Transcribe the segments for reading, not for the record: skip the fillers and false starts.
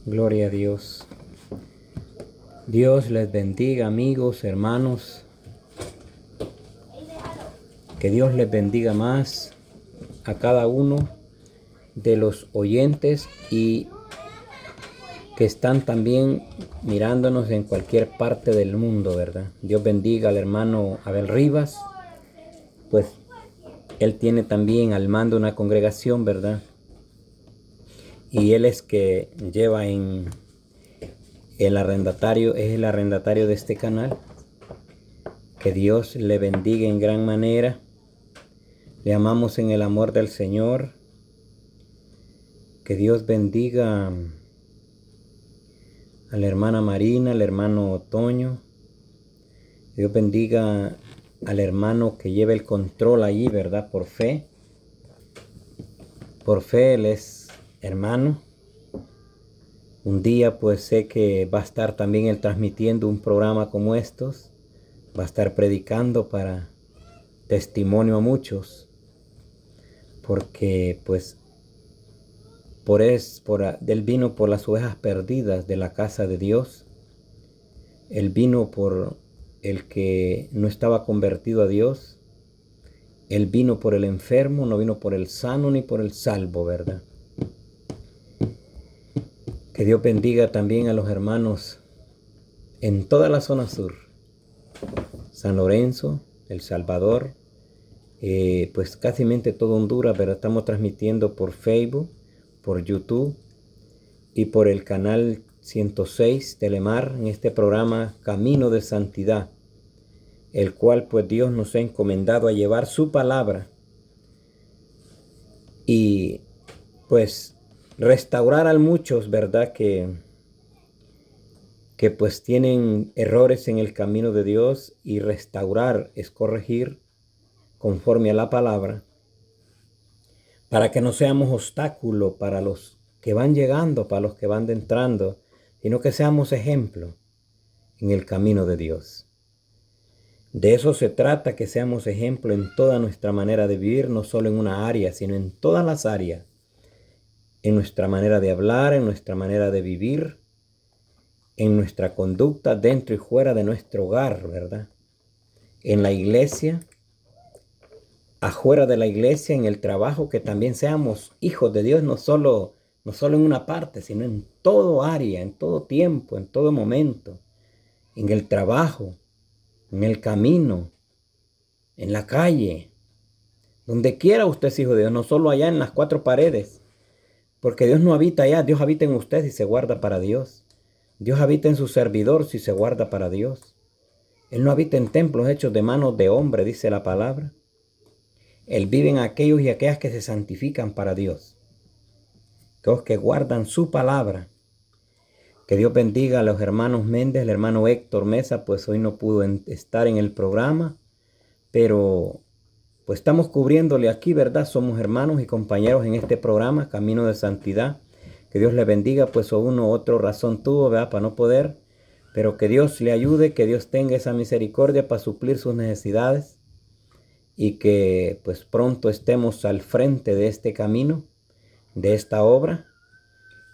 Gloria a Dios. Dios les bendiga, amigos, hermanos. Que Dios les bendiga más a cada uno de los oyentes y que están también mirándonos en cualquier parte del mundo, ¿verdad? Dios bendiga al hermano Abel Rivas, pues él tiene también al mando una congregación, ¿verdad? Y él es que lleva en el arrendatario, es el arrendatario de este canal. Que Dios le bendiga en gran manera. Le amamos en el amor del Señor. Que Dios bendiga a la hermana Marina, al hermano Toño. Dios bendiga al hermano que lleva el control allí, ¿verdad? Por fe. Por fe él es hermano. Un día pues sé que va a estar también él transmitiendo un programa como estos. Va a estar predicando para testimonio a muchos. Porque pues él vino por las ovejas perdidas de la casa de Dios. Él vino por el que no estaba convertido a Dios. Él vino por el enfermo, no vino por el sano ni por el salvo, ¿verdad? Que Dios bendiga también a los hermanos en toda la zona sur. San Lorenzo, El Salvador, pues casi todo Honduras, pero estamos transmitiendo por Facebook, por YouTube y por el canal 106 Telemar en este programa Camino de Santidad, el cual pues Dios nos ha encomendado a llevar su palabra y pues restaurar a muchos, ¿verdad? Que pues tienen errores en el camino de Dios, y restaurar es corregir conforme a la palabra, para que no seamos obstáculo para los que van llegando, para los que van entrando, sino que seamos ejemplo en el camino de Dios. De eso se trata, que seamos ejemplo en toda nuestra manera de vivir, no solo en una área, sino en todas las áreas, en nuestra manera de hablar, en nuestra manera de vivir, en nuestra conducta dentro y fuera de nuestro hogar, ¿verdad? En la iglesia, afuera de la iglesia, en el trabajo, que también seamos hijos de Dios, no solo en una parte, sino en todo área, en todo tiempo, en todo momento, en el trabajo, en el camino, en la calle, donde quiera usted es hijo de Dios, no solo allá en las cuatro paredes, porque Dios no habita allá, Dios habita en usted si se guarda para Dios. Dios habita en su servidor si se guarda para Dios. Él no habita en templos hechos de manos de hombre, dice la palabra. Él vive en aquellos y aquellas que se santifican para Dios, aquellos que guardan su palabra. Que Dios bendiga a los hermanos Méndez, el hermano Héctor Mesa, pues hoy no pudo estar en el programa, pero pues estamos cubriéndole aquí, ¿verdad? Somos hermanos y compañeros en este programa, Camino de Santidad. Que Dios le bendiga, pues uno u otro razón tuvo, ¿verdad? Para no poder, pero que Dios le ayude, que Dios tenga esa misericordia para suplir sus necesidades y que pues pronto estemos al frente de este camino, de esta obra,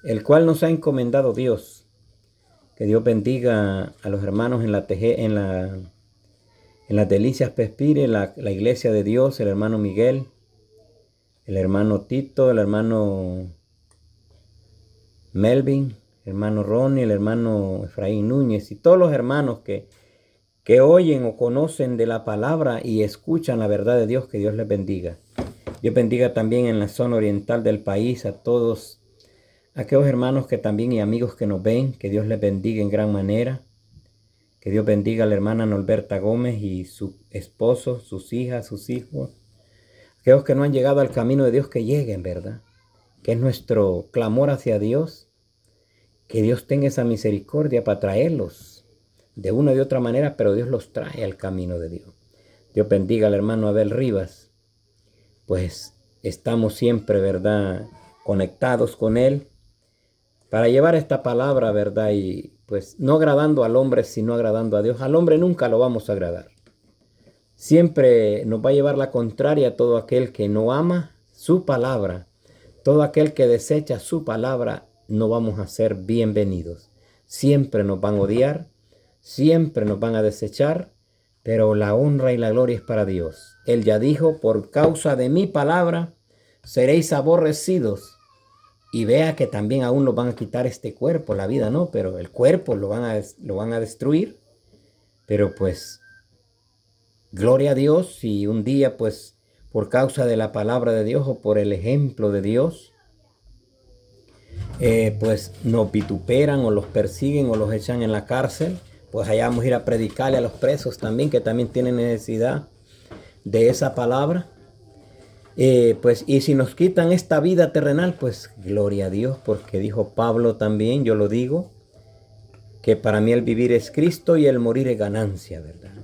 el cual nos ha encomendado Dios. Que Dios bendiga a los hermanos en las Delicias Pespire, la iglesia de Dios, el hermano Miguel, el hermano Tito, el hermano Melvin, el hermano Ronnie, el hermano Efraín Núñez y todos los hermanos que oyen o conocen de la palabra y escuchan la verdad de Dios. Que Dios les bendiga. Dios bendiga también en la zona oriental del país a todos aquellos hermanos que también y amigos que nos ven. Que Dios les bendiga en gran manera. Que Dios bendiga a la hermana Norberta Gómez y su esposo, sus hijas, sus hijos. Aquellos que no han llegado al camino de Dios, que lleguen, ¿verdad? Que es nuestro clamor hacia Dios. Que Dios tenga esa misericordia para traerlos de una y de otra manera, pero Dios los trae al camino de Dios. Dios bendiga al hermano Abel Rivas. Pues estamos siempre, ¿verdad?, conectados con él para llevar esta palabra, ¿verdad? Y pues no agradando al hombre, sino agradando a Dios. Al hombre nunca lo vamos a agradar. Siempre nos va a llevar la contraria a todo aquel que no ama su palabra. Todo aquel que desecha su palabra no vamos a ser bienvenidos. Siempre nos van a odiar, siempre nos van a desechar, pero la honra y la gloria es para Dios. Él ya dijo, por causa de mi palabra seréis aborrecidos. Y vea que también aún nos van a quitar este cuerpo, la vida no, pero el cuerpo lo van a destruir. Pero pues, gloria a Dios, si un día pues por causa de la palabra de Dios o por el ejemplo de Dios, pues nos vituperan o los persiguen o los echan en la cárcel, pues allá vamos a ir a predicarle a los presos también, que también tienen necesidad de esa palabra. Pues y si nos quitan esta vida terrenal, pues gloria a Dios, porque dijo Pablo también, yo lo digo, que para mí el vivir es Cristo y el morir es ganancia, ¿verdad?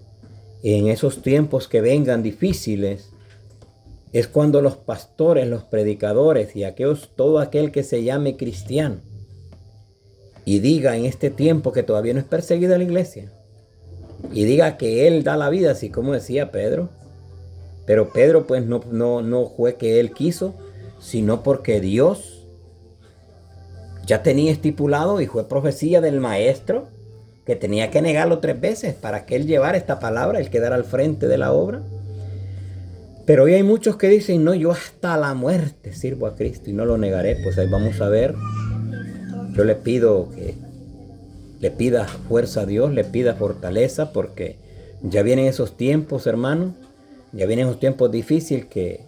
En esos tiempos que vengan difíciles, es cuando los pastores, los predicadores y todo aquel que se llame cristiano y diga en este tiempo que todavía no es perseguida la iglesia y diga que él da la vida, así como decía Pedro. Pero Pedro pues no fue que él quiso, sino porque Dios ya tenía estipulado y fue profecía del maestro que tenía que negarlo 3 veces para que él llevara esta palabra, él quedara al frente de la obra. Pero hoy hay muchos que dicen, no, yo hasta la muerte sirvo a Cristo y no lo negaré. Pues ahí vamos a ver. Yo le pido que le pida fuerza a Dios, le pida fortaleza, porque ya vienen esos tiempos, hermano. Ya vienen esos tiempos difíciles que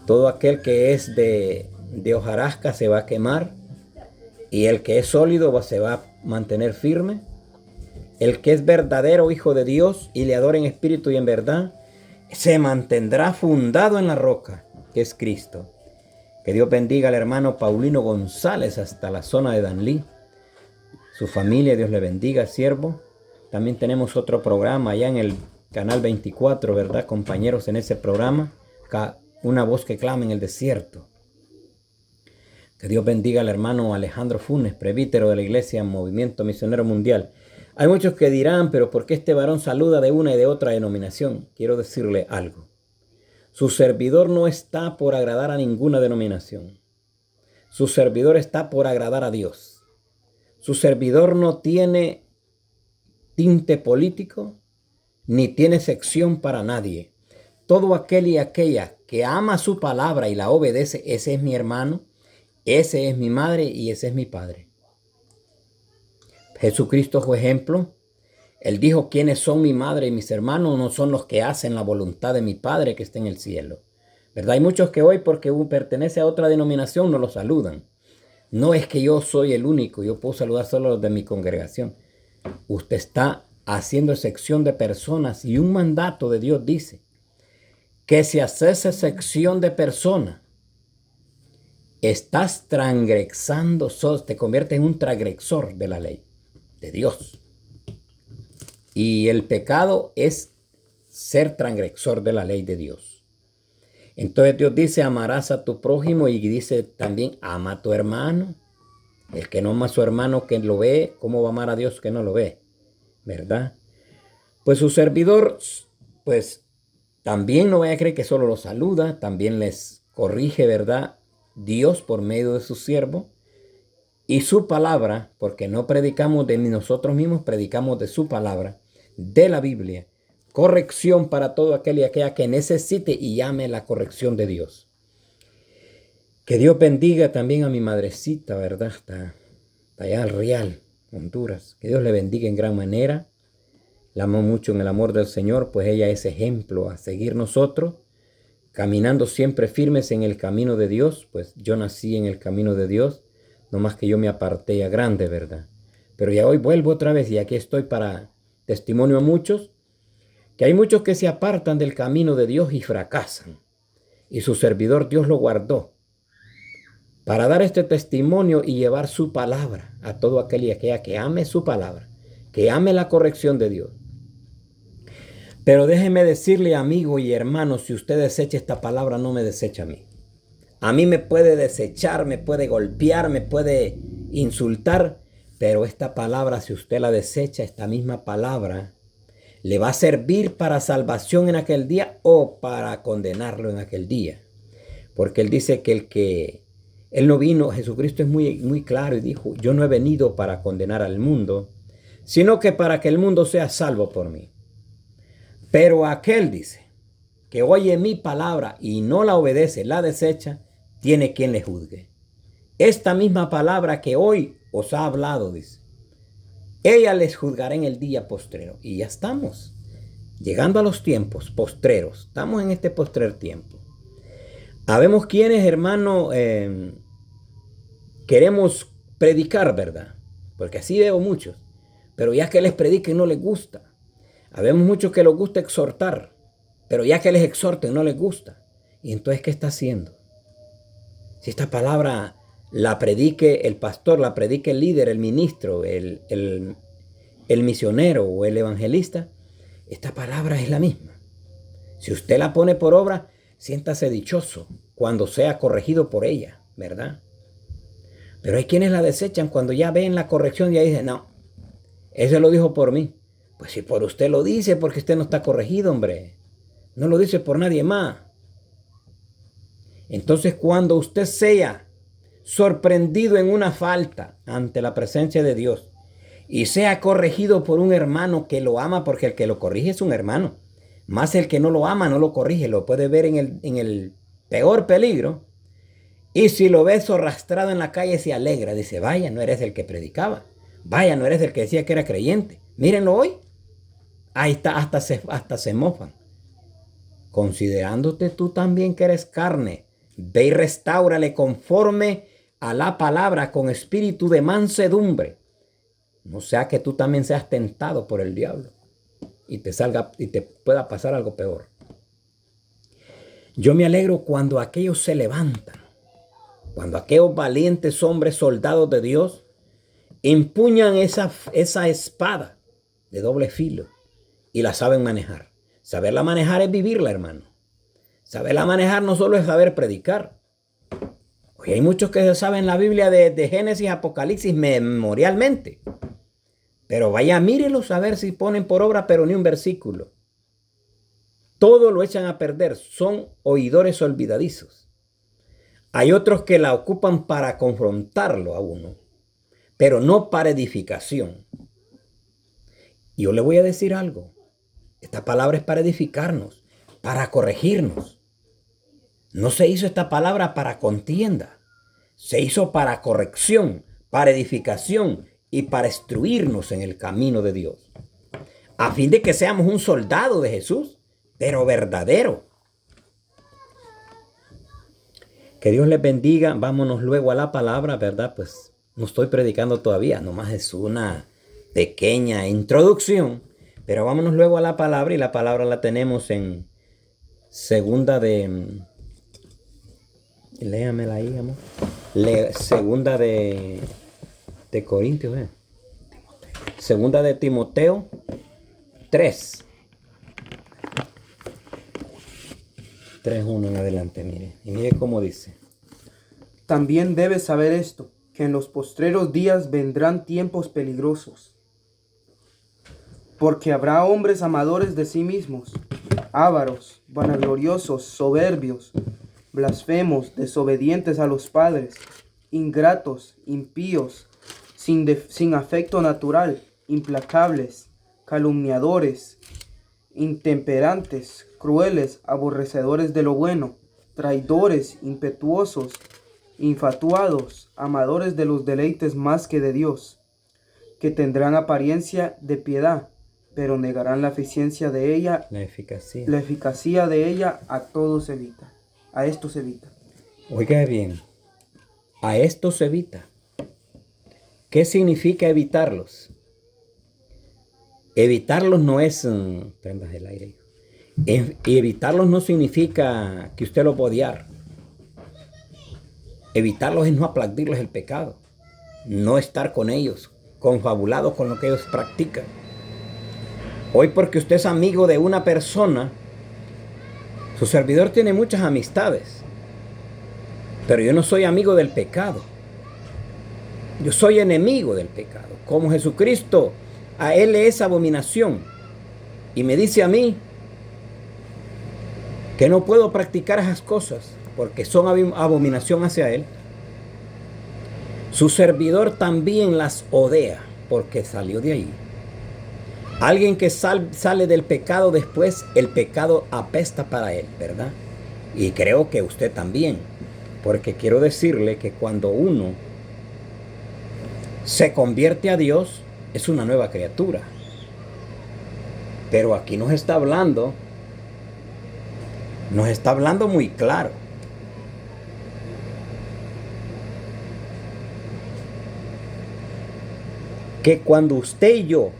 todo aquel que es de hojarasca se va a quemar y el que es sólido se va a mantener firme. El que es verdadero hijo de Dios y le adora en espíritu y en verdad, se mantendrá fundado en la roca, que es Cristo. Que Dios bendiga al hermano Paulino González hasta la zona de Danlí. Su familia, Dios le bendiga, siervo. También tenemos otro programa allá en el Canal 24, ¿verdad, compañeros? En ese programa, una voz que clama en el desierto. Que Dios bendiga al hermano Alejandro Funes, presbítero de la Iglesia Movimiento Misionero Mundial. Hay muchos que dirán, pero ¿por qué este varón saluda de una y de otra denominación? Quiero decirle algo. Su servidor no está por agradar a ninguna denominación. Su servidor está por agradar a Dios. Su servidor no tiene tinte político, ni tiene sección para nadie. Todo aquel y aquella que ama su palabra y la obedece, ese es mi hermano, ese es mi madre y ese es mi padre. Jesucristo fue ejemplo. Él dijo, ¿quiénes son mi madre y mis hermanos? No son los que hacen la voluntad de mi Padre que está en el cielo. ¿Verdad? Hay muchos que hoy, porque pertenece a otra denominación, no lo saludan. No es que yo soy el único, yo puedo saludar solo a los de mi congregación. Usted está haciendo excepción de personas y un mandato de Dios dice que si haces excepción de personas, estás transgresando, te conviertes en un transgresor de la ley de Dios. Y el pecado es ser transgresor de la ley de Dios. Entonces Dios dice, amarás a tu prójimo, y dice también, ama a tu hermano. El que no ama a su hermano que lo ve, ¿cómo va a amar a Dios que no lo ve? ¿Verdad? Pues su servidor, pues también no vaya a creer que solo los saluda, también les corrige, ¿verdad? Dios por medio de su siervo y su palabra, porque no predicamos de nosotros mismos, predicamos de su palabra, de la Biblia. Corrección para todo aquel y aquella que necesite y llame la corrección de Dios. Que Dios bendiga también a mi madrecita, ¿verdad? Está allá al Real, Honduras. Que Dios le bendiga en gran manera. La amo mucho en el amor del Señor, pues ella es ejemplo a seguir nosotros, caminando siempre firmes en el camino de Dios. Pues yo nací en el camino de Dios, no más que yo me aparté ya grande, ¿verdad? Pero ya hoy vuelvo otra vez y aquí estoy para testimonio a muchos, que hay muchos que se apartan del camino de Dios y fracasan. Y su servidor Dios lo guardó para dar este testimonio y llevar su palabra a todo aquel y aquella que ame su palabra, que ame la corrección de Dios. Pero déjeme decirle, amigo y hermano, si usted desecha esta palabra, no me desecha a mí. A mí me puede desechar, me puede golpear, me puede insultar, pero esta palabra, si usted la desecha, esta misma palabra, le va a servir para salvación en aquel día o para condenarlo en aquel día. Porque él dice que Él no vino, Jesucristo es muy claro y dijo, yo no he venido para condenar al mundo, sino que para que el mundo sea salvo por mí. Pero aquel dice, que oye mi palabra y no la obedece, la desecha, tiene quien le juzgue. Esta misma palabra que hoy os ha hablado, dice, ella les juzgará en el día postrero. Y ya estamos llegando a los tiempos postreros. Estamos en este postrer tiempo. Habemos quienes, hermano, queremos predicar, ¿verdad? Porque así veo muchos. Pero ya que les prediquen no les gusta. Habemos muchos que les gusta exhortar. Pero ya que les exhorten no les gusta. Y entonces, ¿qué está haciendo? Si esta palabra la predique el pastor, la predique el líder, el ministro, el misionero o el evangelista, esta palabra es la misma. Si usted la pone por obra, siéntase dichoso cuando sea corregido por ella, ¿verdad? Pero hay quienes la desechan cuando ya ven la corrección y ya dicen, no, ese lo dijo por mí. Pues si por usted lo dice, porque usted no está corregido, hombre. No lo dice por nadie más. Entonces, cuando usted sea sorprendido en una falta ante la presencia de Dios y sea corregido por un hermano que lo ama, porque el que lo corrige es un hermano, más el que no lo ama no lo corrige, lo puede ver en el peor peligro, y si lo ves arrastrado en la calle se alegra, dice, vaya, no eres el que predicaba, vaya, no eres el que decía que era creyente, mírenlo hoy, ahí está, hasta se mofan, considerándote tú también que eres carne, ve y restáurale conforme a la palabra con espíritu de mansedumbre. No sea que tú también seas tentado por el diablo y te pueda pasar algo peor. Yo me alegro cuando aquellos se levantan, cuando aquellos valientes hombres soldados de Dios empuñan esa espada de doble filo y la saben manejar. Saberla manejar es vivirla, hermano. Saberla manejar no solo es saber predicar. Hoy hay muchos que se saben la Biblia de Génesis, Apocalipsis memorialmente. Pero vaya, mírenlos a ver si ponen por obra, pero ni un versículo. Todo lo echan a perder. Son oidores olvidadizos. Hay otros que la ocupan para confrontarlo a uno, pero no para edificación. Y yo le voy a decir algo. Esta palabra es para edificarnos, para corregirnos. No se hizo esta palabra para contienda. Se hizo para corrección, para edificación y para instruirnos en el camino de Dios. A fin de que seamos un soldado de Jesús, pero verdadero. Que Dios les bendiga. Vámonos luego a la palabra, ¿verdad? Pues no estoy predicando todavía, nomás es una pequeña introducción. Pero vámonos luego a la palabra, y la palabra la tenemos en segunda de... Léamela ahí, amor. Segunda de Corintios, Segunda de Timoteo 3. 3:1 en adelante, mire. Y mire cómo dice. También debes saber esto, que en los postreros días vendrán tiempos peligrosos. Porque habrá hombres amadores de sí mismos, ávaros, vanagloriosos, soberbios, blasfemos, desobedientes a los padres, ingratos, impíos, sin afecto natural, implacables, calumniadores, intemperantes, crueles, aborrecedores de lo bueno, traidores, impetuosos, infatuados, amadores de los deleites más que de Dios, que tendrán apariencia de piedad, pero negarán la eficiencia de ella, la eficacia de ella. A esto se evita. Oiga bien, a esto se evita. ¿Qué significa evitarlos? Evitarlos no es... prendas el aire. Evitarlos no significa que usted los va a odiar. Evitarlos es no aplaudirles el pecado. No estar con ellos, confabulados con lo que ellos practican. Hoy, porque usted es amigo de una persona, su servidor tiene muchas amistades, pero yo no soy amigo del pecado. Yo soy enemigo del pecado. Como Jesucristo, a Él es abominación. Y me dice a mí que no puedo practicar esas cosas porque son abominación hacia Él. Su servidor también las odia porque salió de ahí. Alguien que sale del pecado después, el pecado apesta para él, ¿verdad? Y creo que usted también. Porque quiero decirle que cuando uno se convierte a Dios, es una nueva criatura. Pero aquí nos está hablando muy claro. Que cuando usted y yo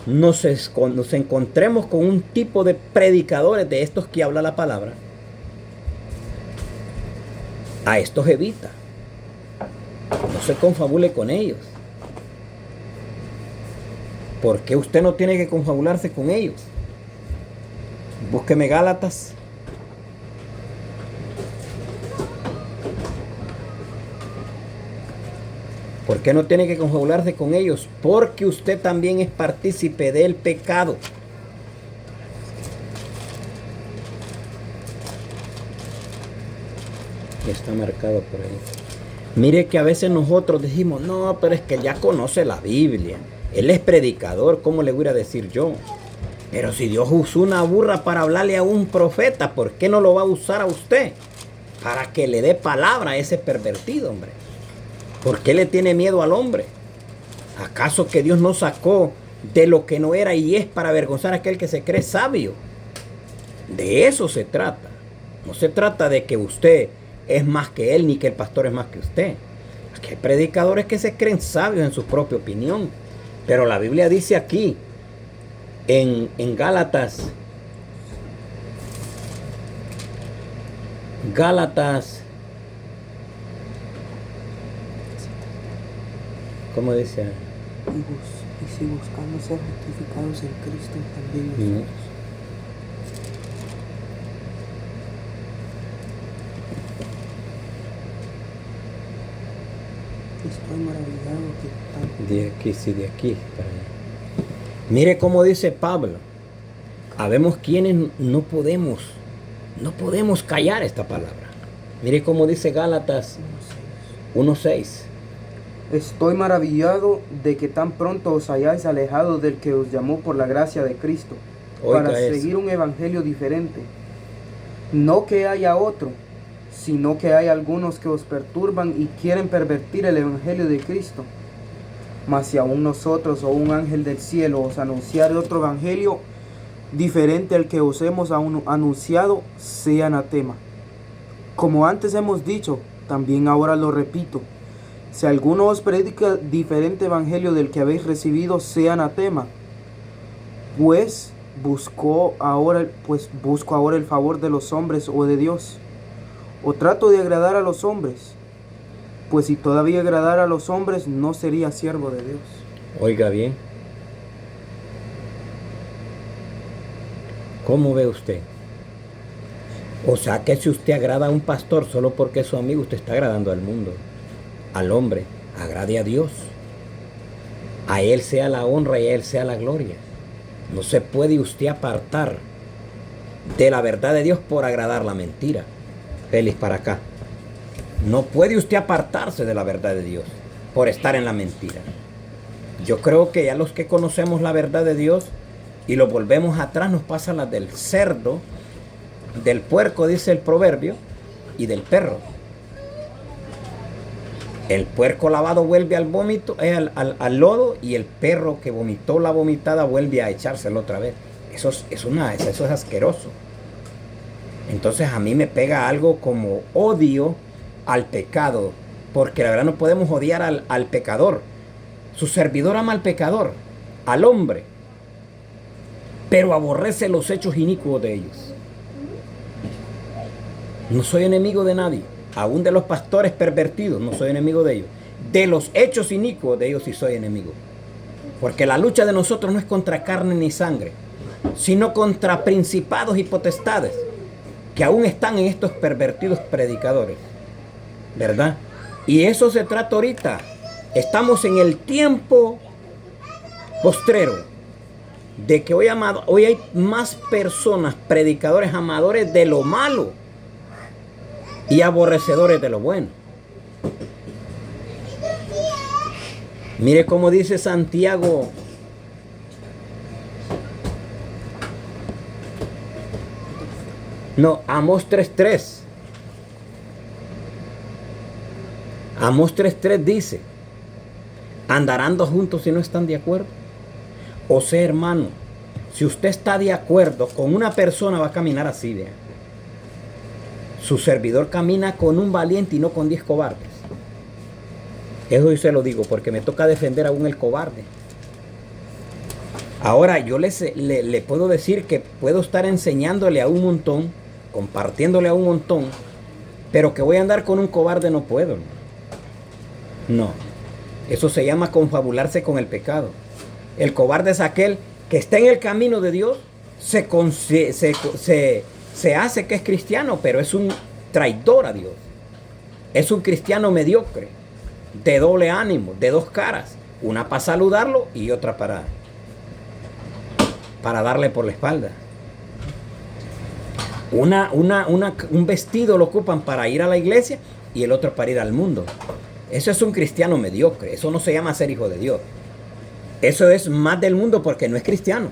nos encontremos con un tipo de predicadores de estos que habla la palabra, a estos evita. No se confabule con ellos. ¿Por qué usted no tiene que confabularse con ellos? Búsqueme Gálatas. ¿Por qué no tiene que confabularse con ellos? Porque usted también es partícipe del pecado. Está marcado por ahí. Mire que a veces nosotros decimos, no, pero es que ya conoce la Biblia. Él es predicador, ¿cómo le voy a decir yo? Pero si Dios usó una burra para hablarle a un profeta, ¿por qué no lo va a usar a usted? Para que le dé palabra a ese pervertido, hombre. ¿Por qué le tiene miedo al hombre? ¿Acaso que Dios no sacó de lo que no era y es para avergonzar a aquel que se cree sabio? De eso se trata. No se trata de que usted es más que él ni que el pastor es más que usted. Es que hay predicadores que se creen sabios en su propia opinión. Pero la Biblia dice aquí, en Gálatas, ¿cómo dice? Y si buscamos ser justificados en Cristo, también nosotros. Estoy maravillado que de aquí, sí, de aquí para allá. Mire cómo dice Pablo. Habemos quienes no podemos callar esta palabra. Mire cómo dice Gálatas 1:6. Estoy maravillado de que tan pronto os hayáis alejado del que os llamó por la gracia de Cristo, para seguir un evangelio diferente. No que haya otro, sino que hay algunos que os perturban y quieren pervertir el evangelio de Cristo. Mas si aún nosotros o un ángel del cielo os anunciare otro evangelio diferente al que os hemos anunciado, sea anatema. Como antes hemos dicho, también ahora lo repito, si alguno os predica diferente evangelio del que habéis recibido, sea anatema. Pues busco ahora el favor de los hombres o de Dios, o trato de agradar a los hombres. Pues si todavía agradara a los hombres, no sería siervo de Dios. Oiga bien. ¿Cómo ve usted? O sea que si usted agrada a un pastor solo porque es su amigo, usted está agradando al mundo, al hombre. Agrade a Dios. A Él sea la honra y a Él sea la gloria. No se puede usted apartar de la verdad de Dios por agradar la mentira. Félix, para acá. No puede usted apartarse de la verdad de Dios por estar en la mentira. Yo creo que ya los que conocemos la verdad de Dios y lo volvemos atrás, nos pasa la del cerdo, del puerco, dice el proverbio, y del perro. El puerco lavado vuelve al vómito, al lodo, y el perro que vomitó la vomitada vuelve a echárselo otra vez. Eso es asqueroso. Entonces a mí me pega algo como odio al pecado, porque la verdad no podemos odiar al pecador. Su servidor ama al pecador, al hombre, pero aborrece los hechos inicuos de ellos. No soy enemigo de nadie, aún de los pastores pervertidos, no soy enemigo de ellos. De los hechos inicuos de ellos sí soy enemigo. Porque la lucha de nosotros no es contra carne ni sangre, sino contra principados y potestades que aún están en estos pervertidos predicadores, ¿verdad? Y eso se trata ahorita. Estamos en el tiempo postrero de que hoy hay más personas, predicadores amadores de lo malo y aborrecedores de lo bueno. Mire cómo dice Santiago. No, Amós 3:3. Amós 3:3 dice, ¿andarán dos juntos si no están de acuerdo? O sea, hermano, si usted está de acuerdo con una persona, va a caminar así, vea. Su servidor camina con un valiente y no con 10 cobardes. Eso yo se lo digo porque me toca defender aún el cobarde. Ahora yo le puedo decir que puedo estar enseñándole a un montón, compartiéndole a un montón, pero que voy a andar con un cobarde no puedo. No, eso se llama confabularse con el pecado. El cobarde es aquel que está en el camino de Dios, se hace que es cristiano, pero es un traidor a Dios. Es un cristiano mediocre, de doble ánimo, de dos caras. Una para saludarlo y otra para darle por la espalda. Un vestido lo ocupan para ir a la iglesia y el otro para ir al mundo. Eso es un cristiano mediocre. Eso no se llama ser hijo de Dios. Eso es más del mundo porque no es cristiano.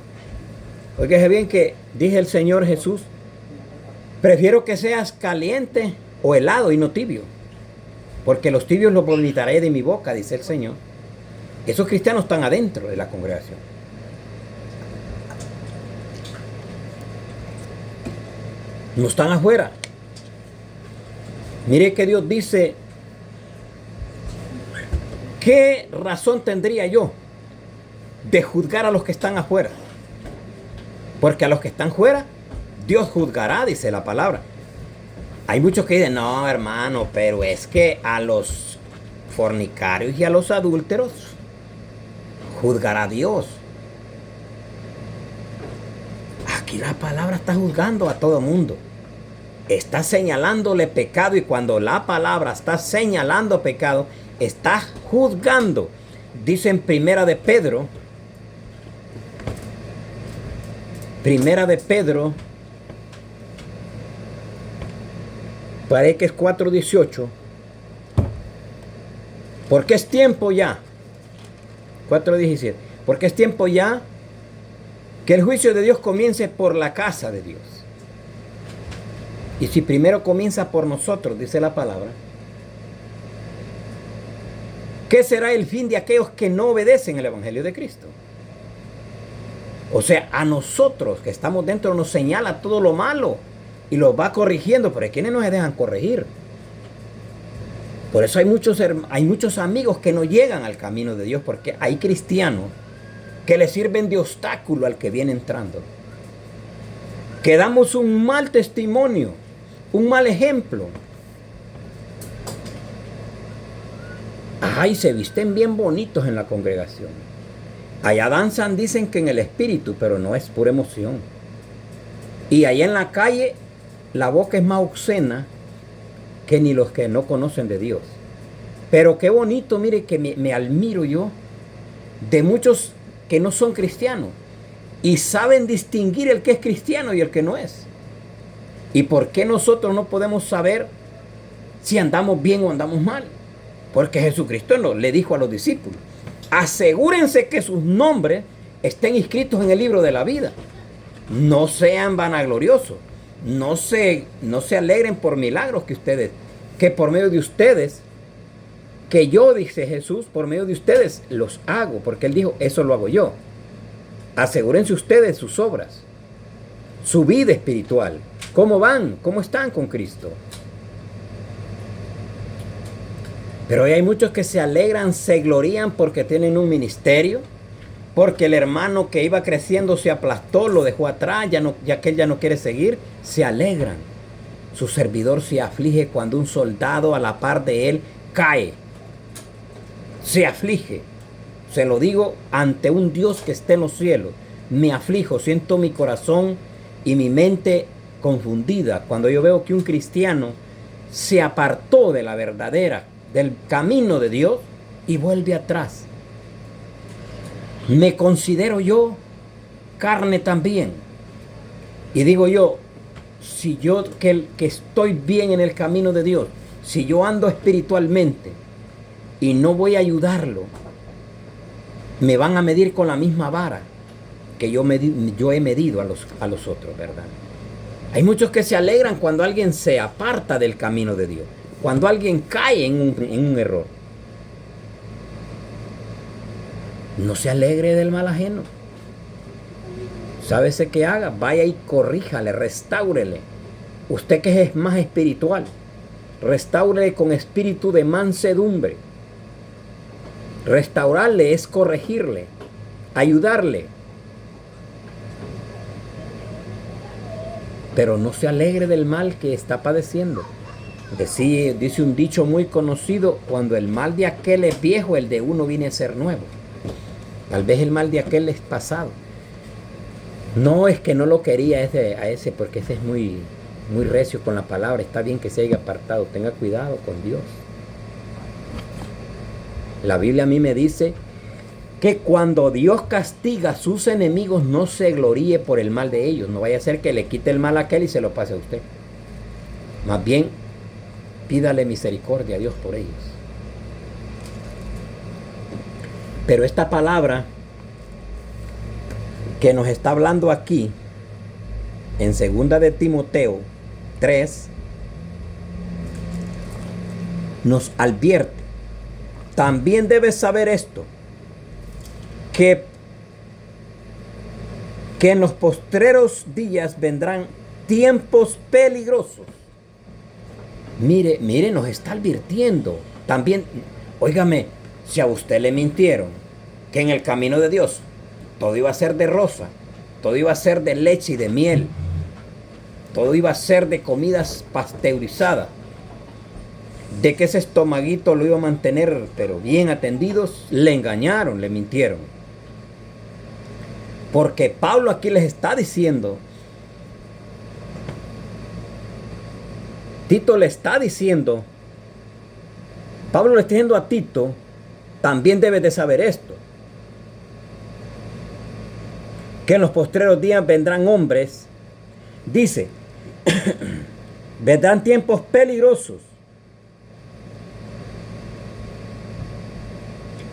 Oígase bien que dije el Señor Jesús, prefiero que seas caliente o helado y no tibio, porque los tibios los vomitaré de mi boca, dice el Señor. Esos cristianos están adentro de la congregación. No están afuera. Mire que Dios dice, ¿qué razón tendría yo de juzgar a los que están afuera? Porque a los que están fuera, Dios juzgará, dice la palabra. Hay muchos que dicen, no, hermano, pero es que a los fornicarios y a los adúlteros juzgará Dios. Aquí la palabra está juzgando a todo mundo. Está señalándole pecado, y cuando la palabra está señalando pecado, está juzgando. Dice en Primera de Pedro, parece que es 4:18, porque es tiempo ya, 4:17, porque es tiempo ya que el juicio de Dios comience por la casa de Dios. Y si primero comienza por nosotros, dice la palabra, ¿qué será el fin de aquellos que no obedecen el Evangelio de Cristo? O sea, a nosotros que estamos dentro nos señala todo lo malo y los va corrigiendo, pero hay quienes no se dejan corregir. Por eso hay muchos amigos que no llegan al camino de Dios, porque hay cristianos que le sirven de obstáculo al que viene entrando. Que damos un mal testimonio, un mal ejemplo. Ay, se visten bien bonitos en la congregación. Allá danzan, dicen que en el espíritu, pero no es pura emoción. Y allá en la calle, la boca es más obscena que ni los que no conocen de Dios. Pero qué bonito, mire, que me admiro yo de muchos que no son cristianos y saben distinguir el que es cristiano y el que no es. ¿Y por qué nosotros no podemos saber si andamos bien o andamos mal? Porque Jesucristo le dijo a los discípulos, asegúrense que sus nombres estén inscritos en el libro de la vida. No sean vanagloriosos. No se alegren por milagros que por medio de ustedes, que yo, dice Jesús, por medio de ustedes los hago, porque Él dijo, eso lo hago yo. Asegúrense ustedes sus obras, su vida espiritual. ¿Cómo van? ¿Cómo están con Cristo? Pero hoy hay muchos que se alegran, se glorían porque tienen un ministerio, porque el hermano que iba creciendo se aplastó, lo dejó atrás, ya que él ya no quiere seguir, se alegran. Su servidor se aflige cuando un soldado a la par de él cae. Se aflige. Se lo digo ante un Dios que esté en los cielos. Me aflijo, siento mi corazón y mi mente confundida cuando yo veo que un cristiano se apartó de la verdadera, del camino de Dios y vuelve atrás. Me considero yo carne también. Y digo yo, si yo que estoy bien en el camino de Dios, si yo ando espiritualmente y no voy a ayudarlo, me van a medir con la misma vara que yo he medido a los otros, ¿verdad? Hay muchos que se alegran cuando alguien se aparta del camino de Dios, cuando alguien cae en un error. No se alegre del mal ajeno. ¿Sábese qué haga? Vaya y corríjale, restáurele. Usted que es más espiritual, restáurele con espíritu de mansedumbre. Restaurarle es corregirle, ayudarle. Pero no se alegre del mal que está padeciendo. Dice un dicho muy conocido: cuando el mal de aquel es viejo, el de uno viene a ser nuevo. Tal vez el mal de aquel es pasado. No es que no lo quería a ese, porque ese es muy recio con la palabra. Está bien que se haya apartado. Tenga cuidado con Dios. La Biblia a mí me dice que cuando Dios castiga a sus enemigos, no se gloríe por el mal de ellos. No vaya a ser que le quite el mal a aquel y se lo pase a usted. Más bien, pídale misericordia a Dios por ellos. Pero esta palabra que nos está hablando aquí, en 2 de Timoteo 3, nos advierte. También debes saber esto, que en los postreros días vendrán tiempos peligrosos. Mire, nos está advirtiendo. También, óigame, si a usted le mintieron que en el camino de Dios todo iba a ser de rosa, todo iba a ser de leche y de miel, todo iba a ser de comidas pasteurizadas, de que ese estomaguito lo iba a mantener pero bien atendidos, le engañaron, le mintieron. Porque Pablo aquí les está diciendo, Tito le está diciendo, Pablo le está diciendo a Tito: también debes de saber esto, que en los postreros días vendrán hombres, dice, vendrán tiempos peligrosos.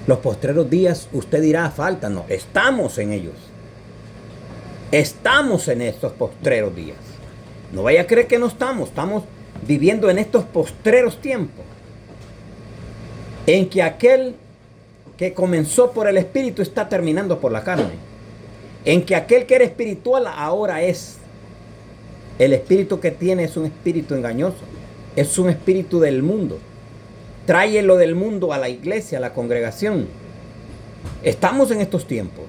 Los postreros días, usted dirá, falta. No, estamos en ellos. Estamos en estos postreros días. No vaya a creer que no estamos. Estamos viviendo en estos postreros tiempos, en que aquel que comenzó por el Espíritu está terminando por la carne. En que aquel que era espiritual ahora es. El espíritu que tiene es un espíritu engañoso. Es un espíritu del mundo. Trae lo del mundo a la iglesia, a la congregación. Estamos en estos tiempos.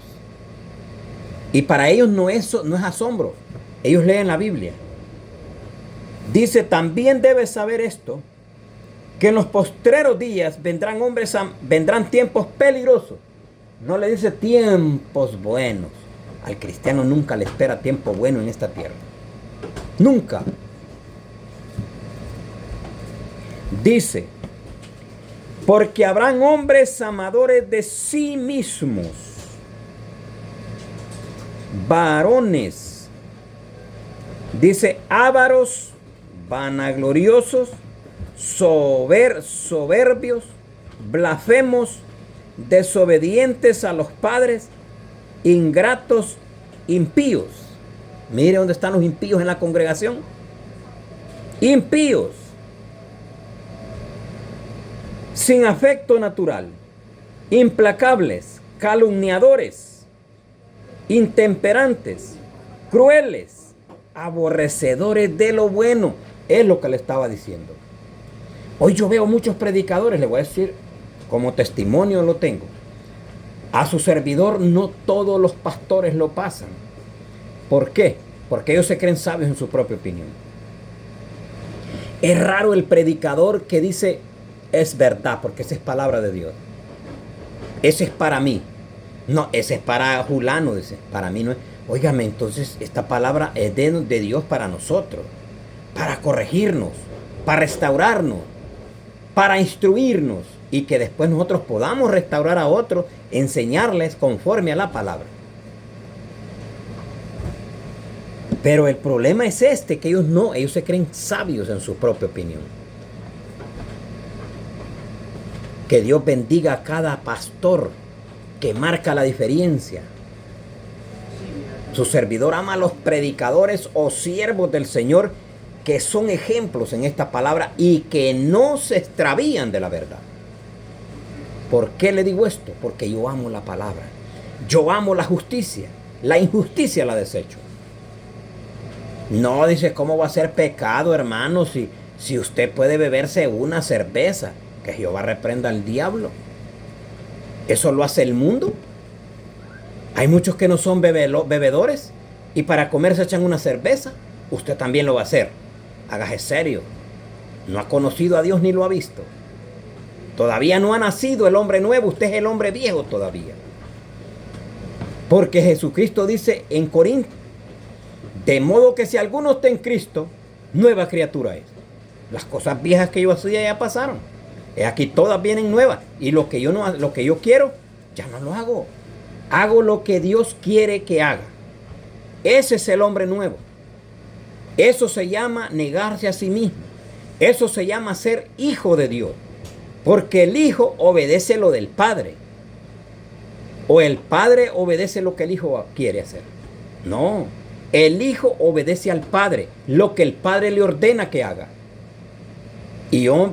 Y para ellos no es asombro. Ellos leen la Biblia. Dice, también debes saber esto, que en los postreros días vendrán tiempos peligrosos. No le dice tiempos buenos. Al cristiano nunca le espera tiempo bueno en esta tierra. Nunca. Dice, porque habrán hombres amadores de sí mismos, varones, dice, ávaros, vanagloriosos, soberbios, blasfemos, desobedientes a los padres, ingratos, impíos. Mire dónde están los impíos en la congregación. Impíos, sin afecto natural, implacables, calumniadores, intemperantes, crueles, aborrecedores de lo bueno. Es lo que le estaba diciendo. Hoy yo veo muchos predicadores, le voy a decir, como testimonio lo tengo. A su servidor no todos los pastores lo pasan. ¿Por qué? Porque ellos se creen sabios en su propia opinión. Es raro el predicador que dice, es verdad, porque esa es palabra de Dios. Ese es para mí. No, ese es para Julano, dice. Para mí no es. Óigame, entonces esta palabra es de Dios para nosotros. Para corregirnos, para restaurarnos, para instruirnos. Y que después nosotros podamos restaurar a otros, enseñarles conforme a la palabra. Pero el problema es que ellos se creen sabios en su propia opinión. Que Dios bendiga a cada pastor que marca la diferencia. Su servidor ama a los predicadores o siervos del Señor que son ejemplos en esta palabra y que no se extravían de la verdad. ¿Por qué le digo esto? Porque yo amo la palabra. Yo amo la justicia. La injusticia la desecho. No, dice, ¿cómo va a ser pecado, hermano, si usted puede beberse una cerveza? Que Jehová reprenda al diablo. ¿Eso lo hace el mundo? Hay muchos que no son bebedores y para comer se echan una cerveza. Usted también lo va a hacer. Hágase serio. No ha conocido a Dios ni lo ha visto. Todavía no ha nacido el hombre nuevo. Usted es el hombre viejo todavía. Porque Jesucristo dice en Corintios, de modo que si alguno está en Cristo, nueva criatura es. Las cosas viejas que yo hacía ya pasaron. Aquí todas vienen nuevas. Y lo que yo quiero, ya no lo hago. Hago lo que Dios quiere que haga. Ese es el hombre nuevo. Eso se llama negarse a sí mismo. Eso se llama ser hijo de Dios. Porque el hijo obedece lo del padre. O el padre obedece lo que el hijo quiere hacer. No. El hijo obedece al padre, lo que el padre le ordena que haga. Y yo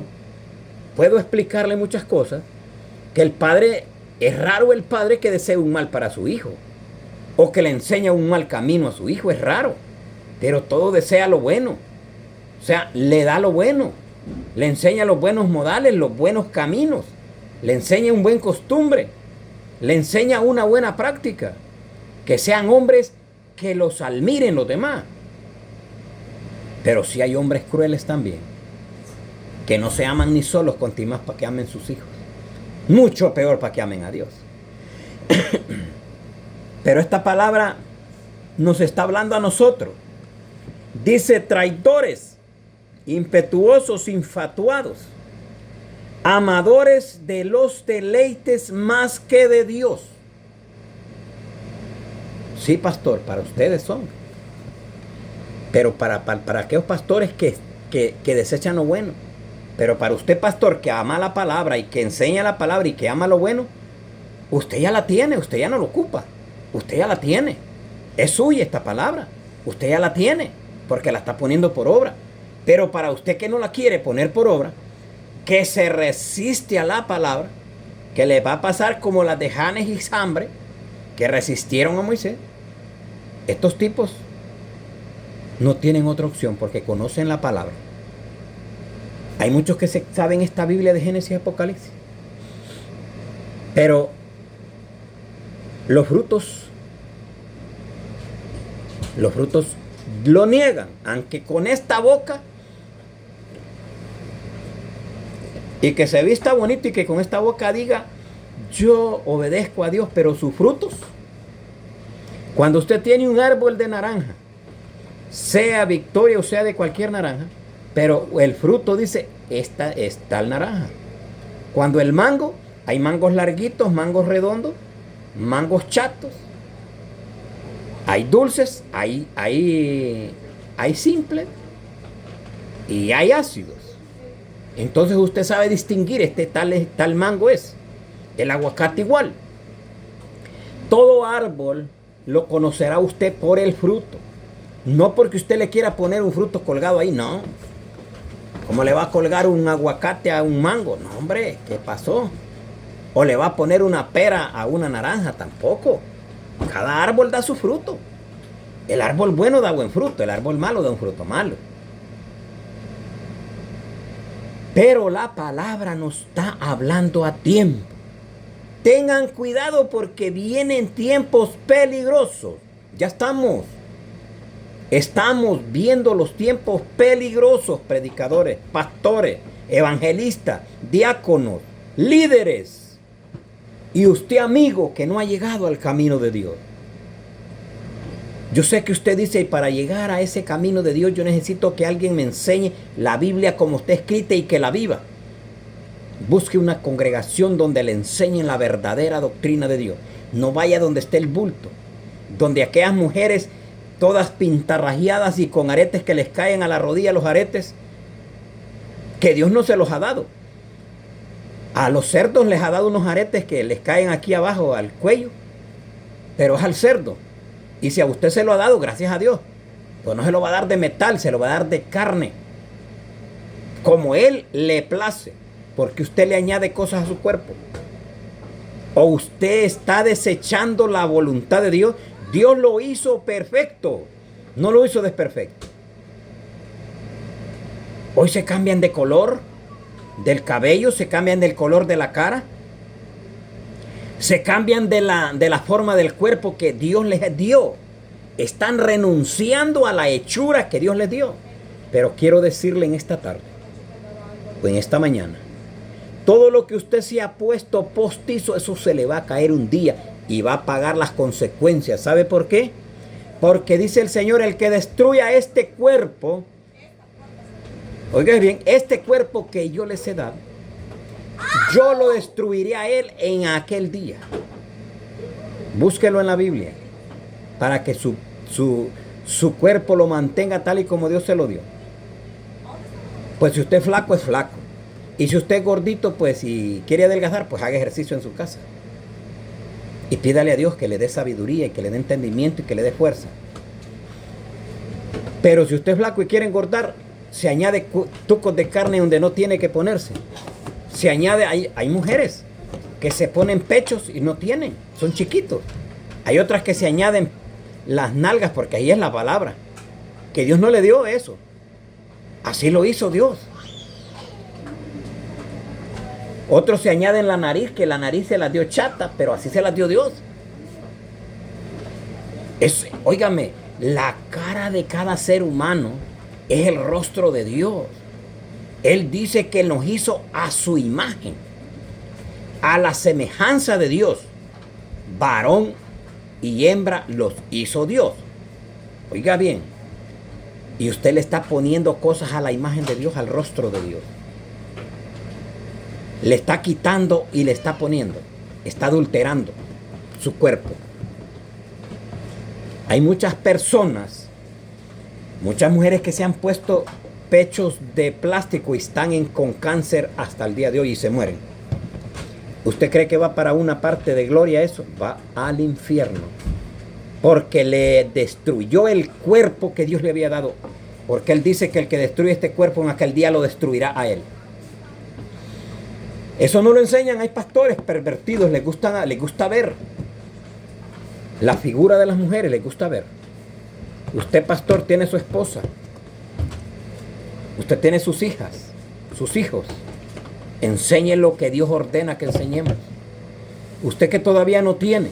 puedo explicarle muchas cosas, que el padre, es raro el padre que desee un mal para su hijo, o que le enseña un mal camino a su hijo, es raro, pero todo desea lo bueno. O sea, le da lo bueno, le enseña los buenos modales, los buenos caminos, le enseña un buen costumbre, le enseña una buena práctica, que sean hombres que los admiren los demás. Pero sí hay hombres crueles también, que no se aman ni solos, cuanto más para que amen sus hijos. Mucho peor para que amen a Dios. Pero esta palabra nos está hablando a nosotros. Dice traidores, impetuosos, infatuados, amadores de los deleites más que de Dios. Sí, pastor, para ustedes son. Pero para aquellos pastores que desechan lo bueno. Pero para usted, pastor, que ama la palabra y que enseña la palabra y que ama lo bueno, usted ya la tiene, usted ya no lo ocupa. Usted ya la tiene. Es suya esta palabra. Usted ya la tiene porque la está poniendo por obra. Pero para usted que no la quiere poner por obra, que se resiste a la palabra, que le va a pasar como las de Janes y Jambre, que resistieron a Moisés. Estos tipos no tienen otra opción porque conocen la palabra. Hay muchos que saben esta Biblia de Génesis y Apocalipsis. Pero los frutos lo niegan, aunque con esta boca, y que se vista bonito y que con esta boca diga, yo obedezco a Dios, pero sus frutos, cuando usted tiene un árbol de naranja, sea Victoria o sea de cualquier naranja, pero el fruto dice, esta es tal naranja. Cuando el mango, hay mangos larguitos, mangos redondos, mangos chatos, hay dulces, hay simples y hay ácidos. Entonces usted sabe distinguir, tal mango es, el aguacate igual. Todo árbol lo conocerá usted por el fruto. No porque usted le quiera poner un fruto colgado ahí, no. ¿Cómo le va a colgar un aguacate a un mango? No, hombre, ¿qué pasó? O le va a poner una pera a una naranja, tampoco. Cada árbol da su fruto. El árbol bueno da buen fruto, el árbol malo da un fruto malo. Pero la palabra nos está hablando a tiempo. Tengan cuidado porque vienen tiempos peligrosos. Ya estamos viendo los tiempos peligrosos, predicadores, pastores, evangelistas, diáconos, líderes. Y usted, amigo, que no ha llegado al camino de Dios. Yo sé que usted dice, y para llegar a ese camino de Dios, yo necesito que alguien me enseñe la Biblia como está escrita y que la viva. Busque una congregación donde le enseñen la verdadera doctrina de Dios. No vaya donde esté el bulto, donde aquellas mujeres todas pintarrajeadas y con aretes que les caen a la rodilla los aretes, que Dios no se los ha dado. A los cerdos les ha dado unos aretes que les caen aquí abajo al cuello, pero es al cerdo. Y si a usted se lo ha dado, gracias a Dios, pues no se lo va a dar de metal, se lo va a dar de carne, como Él le place, porque usted le añade cosas a su cuerpo. O usted está desechando la voluntad de Dios. Dios lo hizo perfecto, no lo hizo desperfecto. Hoy se cambian de color del cabello, se cambian del color de la cara, se cambian de la forma del cuerpo que Dios les dio. Están renunciando a la hechura que Dios les dio. Pero quiero decirle en esta tarde o en esta mañana, todo lo que usted se ha puesto postizo, eso se le va a caer un día y va a pagar las consecuencias. ¿Sabe por qué? Porque dice el Señor, el que destruya este cuerpo, oiga bien, este cuerpo que yo les he dado, yo lo destruiré a él en aquel día. Búsquelo en la Biblia para que su cuerpo lo mantenga tal y como Dios se lo dio. Pues si usted es flaco, es flaco. Y si usted es gordito, pues si quiere adelgazar, pues haga ejercicio en su casa. Y pídale a Dios que le dé sabiduría y que le dé entendimiento y que le dé fuerza. Pero si usted es flaco y quiere engordar, se añade tucos de carne donde no tiene que ponerse. Se añade, hay mujeres que se ponen pechos y no tienen, son chiquitos. Hay otras que se añaden las nalgas, porque ahí es la palabra, que Dios no le dio eso. Así lo hizo Dios. Otros se añaden la nariz, que la nariz se la dio chata, pero así se la dio Dios. Óigame, la cara de cada ser humano es el rostro de Dios. Él dice que nos hizo a su imagen, a la semejanza de Dios. Varón y hembra los hizo Dios. Oiga bien, y usted le está poniendo cosas a la imagen de Dios, al rostro de Dios. Le está quitando y le está poniendo. Está adulterando su cuerpo. Hay muchas personas, muchas mujeres que se han puesto pechos de plástico y están con cáncer hasta el día de hoy y se mueren. ¿Usted cree que va para una parte de gloria eso? Va al infierno. Porque le destruyó el cuerpo que Dios le había dado. Porque Él dice que el que destruye este cuerpo en aquel día lo destruirá a Él. Eso no lo enseñan. Hay pastores pervertidos, les gusta ver la figura de las mujeres, les gusta ver. Usted, pastor, tiene su esposa. Usted tiene sus hijas, sus hijos. Enseñe lo que Dios ordena que enseñemos. Usted que todavía no tiene,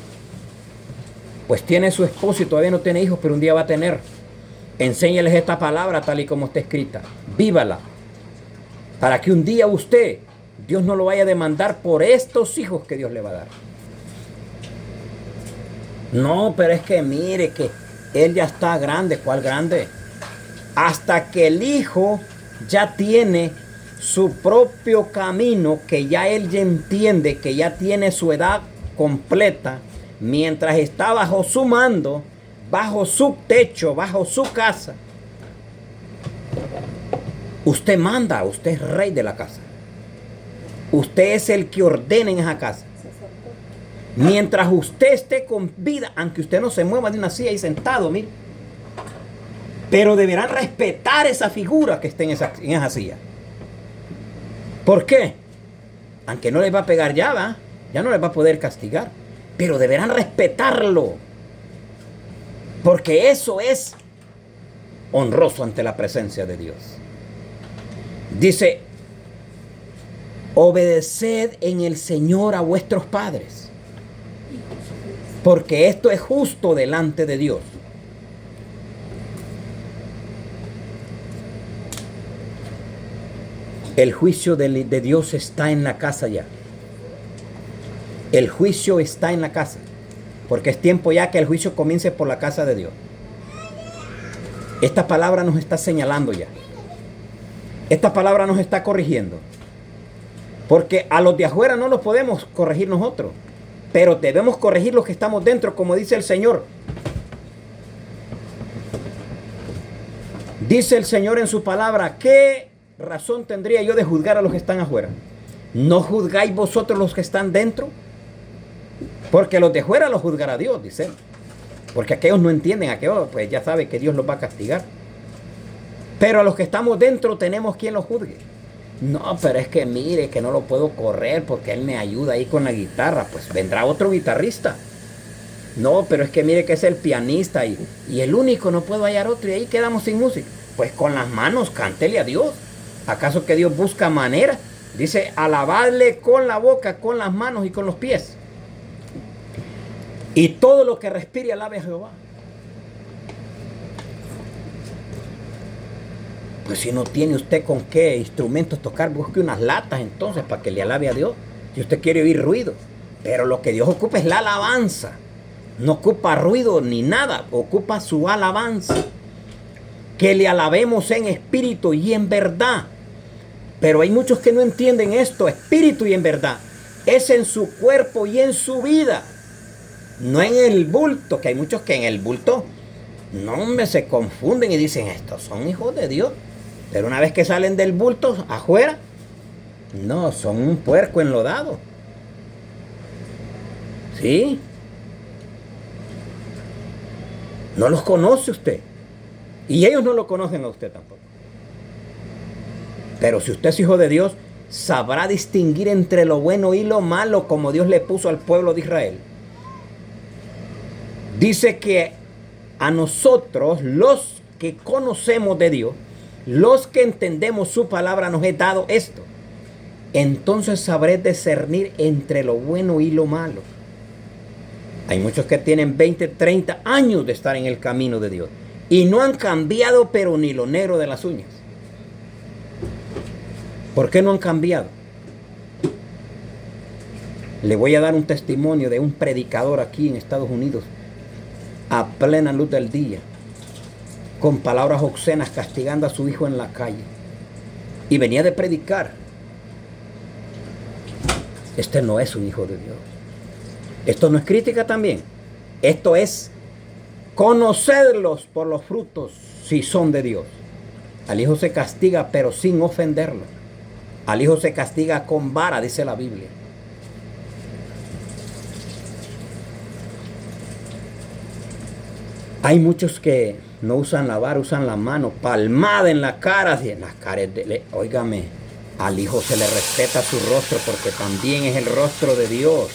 pues tiene su esposo y todavía no tiene hijos, pero un día va a tener. Enséñeles esta palabra tal y como está escrita. Vívala. Para que un día usted, Dios no lo vaya a demandar por estos hijos que Dios le va a dar. No, pero es que mire que él ya está grande. ¿Cuál grande? Hasta que el hijo ya tiene su propio camino, que ya él ya entiende, que ya tiene su edad completa, mientras está bajo su mando, bajo su techo, bajo su casa. Usted manda, usted es rey de la casa. Usted es el que ordena en esa casa. Mientras usted esté con vida, aunque usted no se mueva de una silla y sentado, mire. Pero deberán respetar esa figura que esté en esa silla. ¿Por qué? Aunque no les va a pegar ya no les va a poder castigar. Pero deberán respetarlo. Porque eso es honroso ante la presencia de Dios. Dice, obedeced en el Señor a vuestros padres, porque esto es justo delante de Dios. El juicio de Dios está en la casa ya. El juicio está en la casa, porque es tiempo ya que el juicio comience por la casa de Dios. Esta palabra nos está señalando ya. Esta palabra nos está corrigiendo. Porque a los de afuera no los podemos corregir nosotros, pero debemos corregir los que estamos dentro, como dice el Señor. Dice el Señor en su palabra, ¿qué razón tendría yo de juzgar a los que están afuera? ¿No juzgáis vosotros los que están dentro? Porque los de fuera los juzgará Dios, dice. Porque aquellos no entienden, aquellos pues ya saben que Dios los va a castigar. Pero a los que estamos dentro tenemos quien los juzgue. No, pero es que mire que no lo puedo correr porque él me ayuda ahí con la guitarra. Pues vendrá otro guitarrista. No, pero es que mire que es el pianista y el único, no puedo hallar otro y ahí quedamos sin música. Pues con las manos cántele a Dios. ¿Acaso que Dios busca manera? Dice, alabadle con la boca, con las manos y con los pies. Y todo lo que respire alabe a Jehová. Pues si no tiene usted con qué instrumentos tocar, busque unas latas entonces para que le alabe a Dios. Si usted quiere oír ruido. Pero lo que Dios ocupa es la alabanza. No ocupa ruido ni nada, ocupa su alabanza. Que le alabemos en espíritu y en verdad. Pero hay muchos que no entienden esto, espíritu y en verdad. Es en su cuerpo y en su vida. No en el bulto, que hay muchos que en el bulto, no hombre, se confunden y dicen, estos son hijos de Dios. Pero una vez que salen del bulto afuera, no, son un puerco enlodado. ¿Sí? No los conoce usted. Y ellos no lo conocen a usted tampoco. Pero si usted es hijo de Dios, sabrá distinguir entre lo bueno y lo malo como Dios le puso al pueblo de Israel. Dice que a nosotros, los que conocemos de Dios, los que entendemos su palabra, nos he dado esto. Entonces sabré discernir entre lo bueno y lo malo. Hay muchos que tienen 20, 30 años de estar en el camino de Dios y no han cambiado, pero ni lo negro de las uñas. ¿Por qué no han cambiado? Le voy a dar un testimonio de un predicador aquí en Estados Unidos, a plena luz del día, con palabras obscenas castigando a su hijo en la calle. Y venía de predicar. Este no es un hijo de Dios. Esto no es crítica también. Esto es conocerlos por los frutos si son de Dios. Al hijo se castiga pero sin ofenderlo. Al hijo se castiga con vara, dice la Biblia. Hay muchos que no usan la vara, usan la mano, palmada en la cara. Y en las caras óigame, al hijo se le respeta su rostro porque también es el rostro de Dios.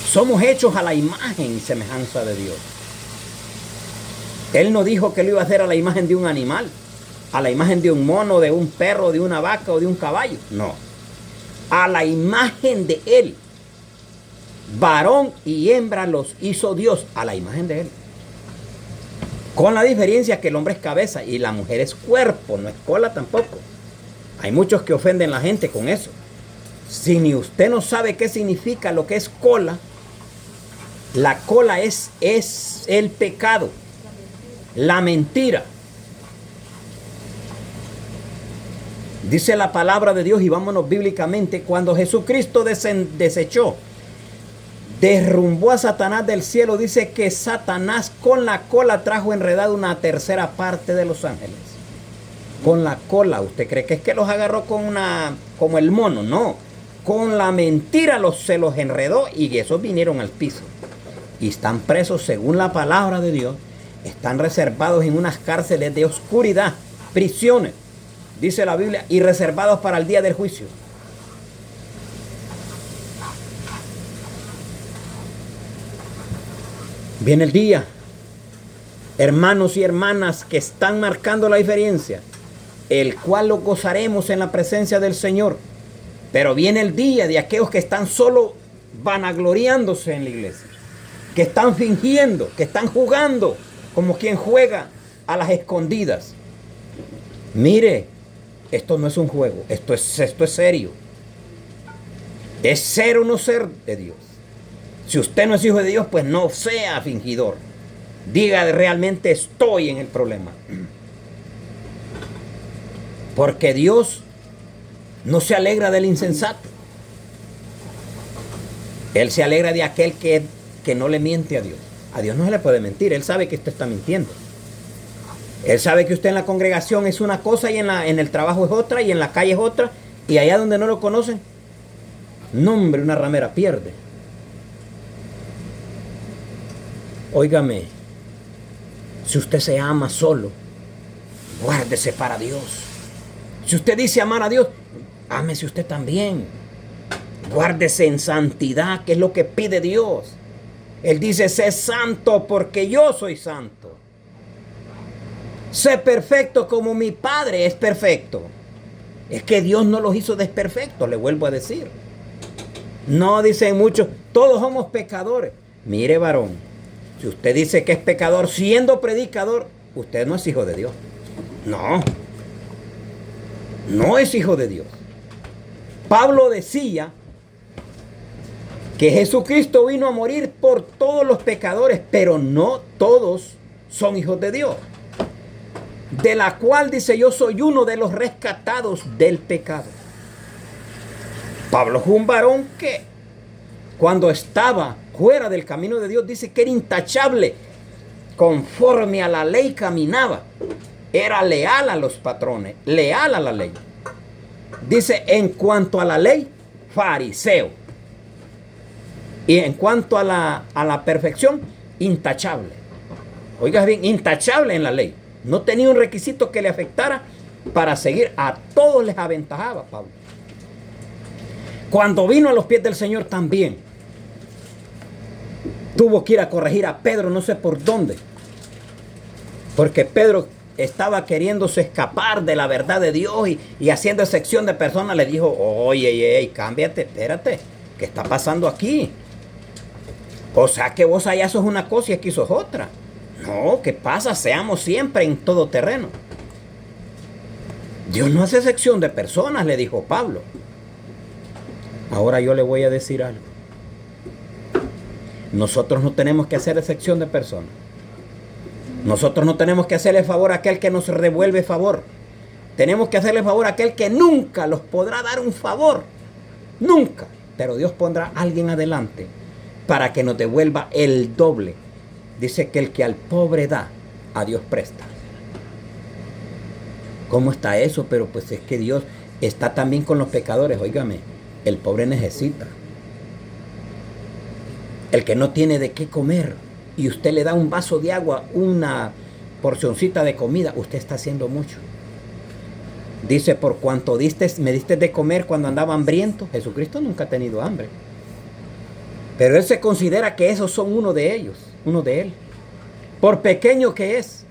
Somos hechos a la imagen y semejanza de Dios. Él no dijo que lo iba a hacer a la imagen de un animal, a la imagen de un mono, de un perro, de una vaca o de un caballo. No. A la imagen de Él. Varón y hembra los hizo Dios a la imagen de Él. Con la diferencia que el hombre es cabeza y la mujer es cuerpo, no es cola tampoco. Hay muchos que ofenden a la gente con eso. Si ni usted no sabe qué significa lo que es cola, la cola es el pecado, la mentira. Dice la palabra de Dios, y vámonos bíblicamente, cuando Jesucristo desechó, derrumbó a Satanás del cielo, dice que Satanás con la cola trajo enredado una tercera parte de los ángeles. Con la cola, ¿usted cree que es que los agarró como el mono? No, con la mentira se los enredó y esos vinieron al piso. Y están presos según la palabra de Dios, están reservados en unas cárceles de oscuridad, prisiones, dice la Biblia, y reservados para el día del juicio. Viene el día, hermanos y hermanas, que están marcando la diferencia, el cual lo gozaremos en la presencia del Señor. Pero viene el día de aquellos que están solo vanagloriándose en la iglesia, que están fingiendo, que están jugando como quien juega a las escondidas. Mire, esto no es un juego, esto es serio. Es ser o no ser de Dios. Si usted no es hijo de Dios, pues no sea fingidor. Diga realmente estoy en el problema. Porque Dios no se alegra del insensato. Él se alegra de aquel que no le miente a Dios. A Dios no se le puede mentir. Él sabe que usted está mintiendo. Él sabe que usted en la congregación es una cosa y en el trabajo es otra y en la calle es otra Y allá donde no lo conocen, no, hombre, una ramera pierde. Óigame, si usted se ama solo, guárdese para Dios. Si usted dice amar a Dios, ámese usted también. Guárdese en santidad, que es lo que pide Dios. Él dice, sé santo porque yo soy santo. Sé perfecto como mi Padre es perfecto. Es que Dios no los hizo desperfectos, le vuelvo a decir. No, dicen muchos, todos somos pecadores. Mire, varón, si usted dice que es pecador siendo predicador, usted no es hijo de Dios. No, no es hijo de Dios. Pablo decía que Jesucristo vino a morir por todos los pecadores, pero no todos son hijos de Dios. De la cual dice, yo soy uno de los rescatados del pecado. Pablo fue un varón que cuando estaba fuera del camino de Dios, dice que era intachable, conforme a la ley caminaba, era leal a los patrones, leal a la ley. Dice, en cuanto a la ley, fariseo. Y en cuanto a la perfección, intachable. Oiga bien, intachable en la ley. No tenía un requisito que le afectara para seguir. A todos les aventajaba Pablo. Cuando vino a los pies del Señor también, tuvo que ir a corregir a Pedro, no sé por dónde. Porque Pedro estaba queriéndose escapar de la verdad de Dios y haciendo excepción de personas. Le dijo, oye, cámbiate, espérate, ¿qué está pasando aquí? O sea que vos allá sos una cosa y aquí sos otra. No, ¿qué pasa? Seamos siempre en todo terreno. Dios no hace excepción de personas, le dijo Pablo. Ahora yo le voy a decir algo. Nosotros no tenemos que hacer excepción de personas. Nosotros no tenemos que hacerle favor a aquel que nos devuelve favor. Tenemos que hacerle favor a aquel que nunca los podrá dar un favor. Nunca. Pero Dios pondrá a alguien adelante para que nos devuelva el doble. Dice que el que al pobre da, a Dios presta. ¿Cómo está eso? Pero pues es que Dios está también con los pecadores. Óigame, el pobre necesita. El que no tiene de qué comer y usted le da un vaso de agua, una porcioncita de comida, usted está haciendo mucho. Dice, por cuanto me diste de comer cuando andaba hambriento. Jesucristo nunca ha tenido hambre. Pero Él se considera que esos son uno de ellos, uno de Él. Por pequeño que es,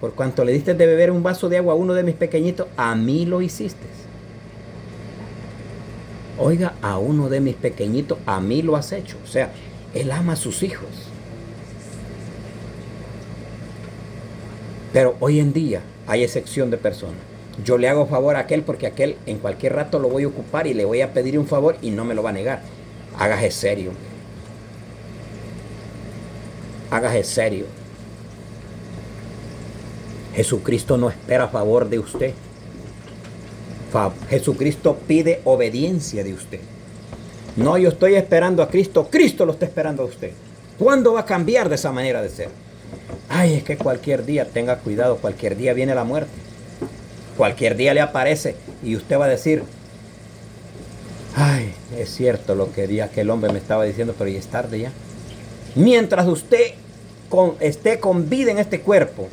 por cuanto le diste de beber un vaso de agua a uno de mis pequeñitos, a mí lo hiciste. Oiga, a uno de mis pequeñitos, a mí lo has hecho. O sea, Él ama a sus hijos. Pero hoy en día hay excepción de personas. Yo le hago favor a aquel porque aquel en cualquier rato lo voy a ocupar y le voy a pedir un favor y no me lo va a negar. Hágase serio. Hágase serio. Jesucristo no espera favor de usted. Jesucristo pide obediencia de usted. No, yo estoy esperando a Cristo. Cristo lo está esperando a usted. ¿Cuándo va a cambiar de esa manera de ser? Ay, es que cualquier día, tenga cuidado, cualquier día viene la muerte. Cualquier día le aparece y usted va a decir, ay, es cierto lo que aquel hombre me estaba diciendo, pero ya es tarde ya. Mientras usted esté con vida en este cuerpo,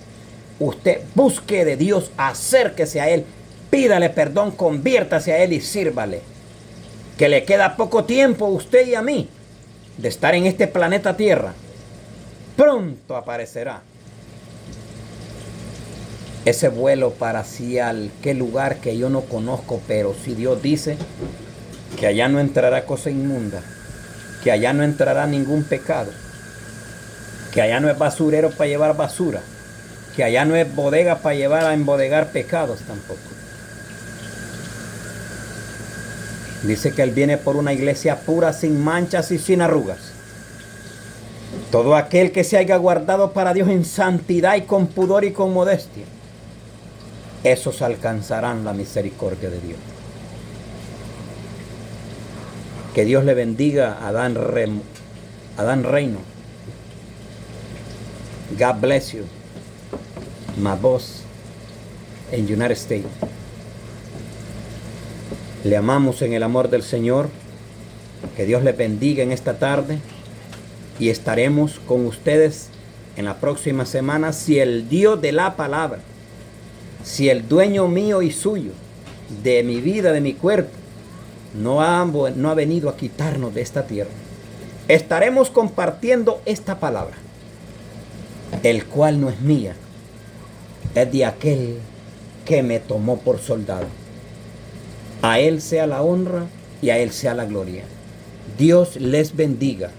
usted busque de Dios, acérquese a Él, pídale perdón, conviértase a Él y sírvale. Que le queda poco tiempo a usted y a mí de estar en este planeta Tierra. Pronto aparecerá ese vuelo para hacia aquel lugar que yo no conozco, pero si Dios dice que allá no entrará cosa inmunda, que allá no entrará ningún pecado, que allá no es basurero para llevar basura, que allá no es bodega para llevar a embodegar pecados tampoco. Dice que Él viene por una iglesia pura, sin manchas y sin arrugas. Todo aquel que se haya guardado para Dios en santidad y con pudor y con modestia, esos alcanzarán la misericordia de Dios. Que Dios le bendiga a Dan Reino. God bless you, my boss in United States. Le amamos en el amor del Señor. Que Dios les bendiga en esta tarde. Y estaremos con ustedes en la próxima semana si el Dios de la palabra, si el dueño mío y suyo, de mi vida, de mi cuerpo, no ha venido a quitarnos de esta tierra. Estaremos compartiendo esta palabra, el cual no es mía, es de aquel que me tomó por soldado. A Él sea la honra y a Él sea la gloria. Dios les bendiga.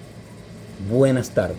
Buenas tardes.